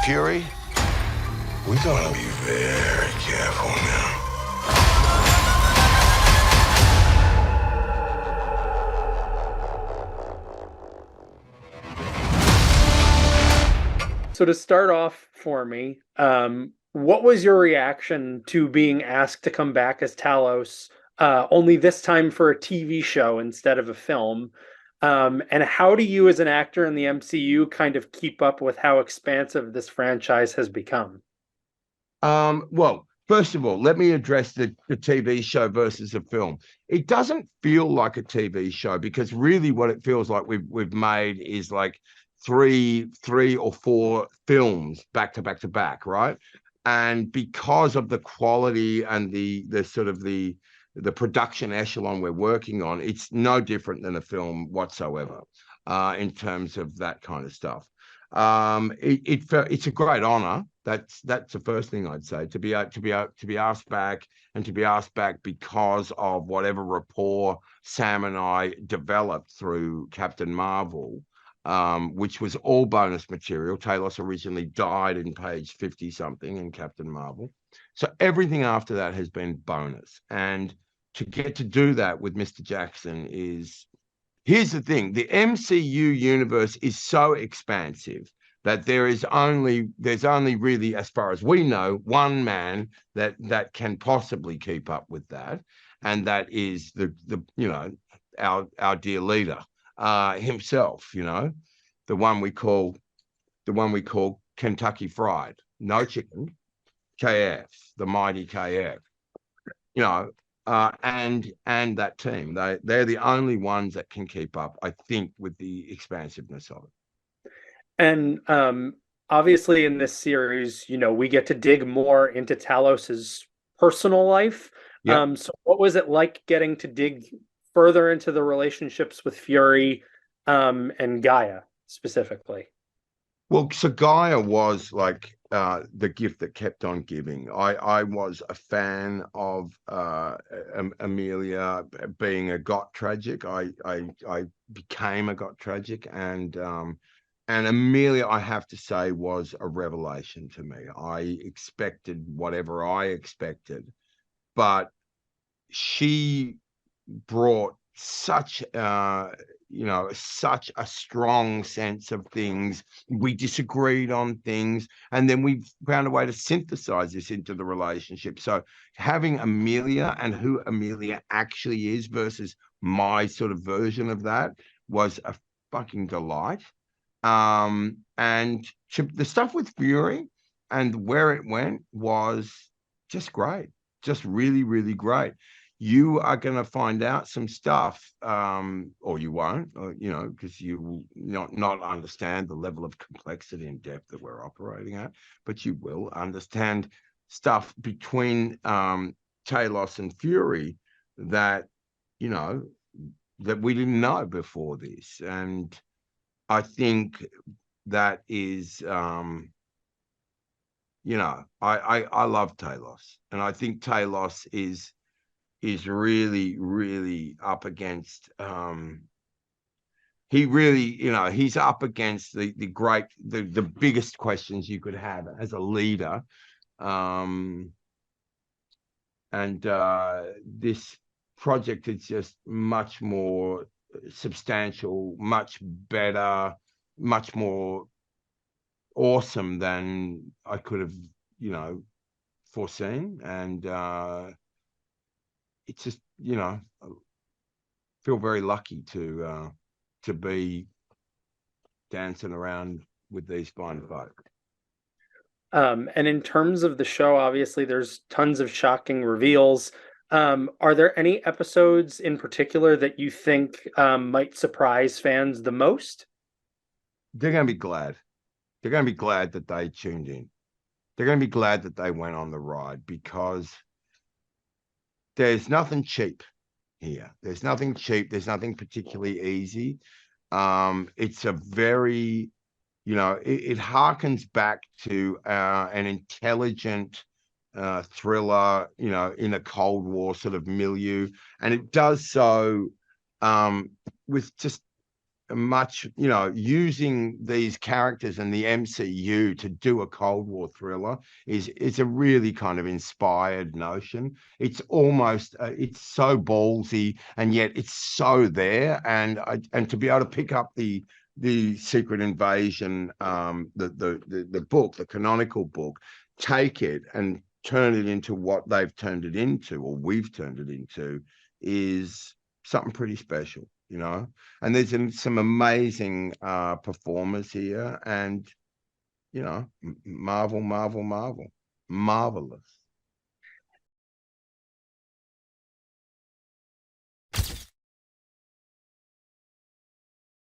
Fury, we're gonna be very careful now. So to start off for me, what was your reaction to being asked to come back as Talos, only this time for a TV show instead of a film? And how do you, as an actor in the MCU, kind of keep up with how expansive this franchise has become? Well, first of all, let me address the TV show versus a film. It doesn't feel like a TV show because really what it feels like we've made is like three or four films back to back to back, right? And because of the quality and the sort of the production echelon we're working on, it's no different than a film whatsoever, in terms of that kind of stuff. It's a great honor. That's the first thing I'd say, to be asked back, and to be asked back because of whatever rapport Sam and I developed through Captain Marvel, which was all bonus material. Talos originally died in page 50 something in Captain Marvel, so everything after that has been bonus. And to get to do that with Mr. Jackson is, here's the thing, the MCU universe is so expansive that there's only really, as far as we know, one man that can possibly keep up with that, and that is the our dear leader, himself, the one we call Kentucky Fried, no chicken, KF, the mighty KF, you know, and that team. They're the only ones that can keep up, I think, with the expansiveness of it. And obviously, in this series, we get to dig more into Talos's personal life. Yep. So what was it like getting to dig further into the relationships with Fury, and Gaia specifically? Well, so Gaia was like the gift that kept on giving. I was a fan of Amelia being a got tragic. I became a got tragic, and Amelia, I have to say, was a revelation to me. I expected whatever I expected, but she brought such such a strong sense of things. We disagreed on things, and then we found a way to synthesize this into the relationship. So having Amelia and who Amelia actually is versus my sort of version of that was a fucking delight. And the stuff with Fury and where it went was just great, just really, really great. You are going to find out some stuff, or you won't, because you will not understand the level of complexity and depth that we're operating at, but you will understand stuff between Talos and Fury that, that we didn't know before this. And I think that is, I love Talos, and I think Talos is really, really up against, he really, he's up against the biggest questions you could have as a leader. And this project is just much more substantial, much better, much more awesome than I could have, foreseen. And it's just, I feel very lucky to be dancing around with these fine folk. And in terms of the show, obviously, there's tons of shocking reveals. Are there any episodes in particular that you think might surprise fans the most? They're going to be glad. They're going to be glad that they tuned in. They're going to be glad that they went on the ride, because there's nothing cheap here. There's nothing cheap. There's nothing particularly easy. It's a very, it harkens back to an intelligent thriller, in a Cold War sort of milieu. And it does so with just much, you know, using these characters in the MCU to do a Cold War thriller is a really kind of inspired notion. It's almost it's so ballsy, and yet it's so there. And to be able to pick up the Secret Invasion, the book, the canonical book, take it and turn it into what they've turned it into, or we've turned it into, is something pretty special, you know. And there's some amazing performers here, and you know, marvelous.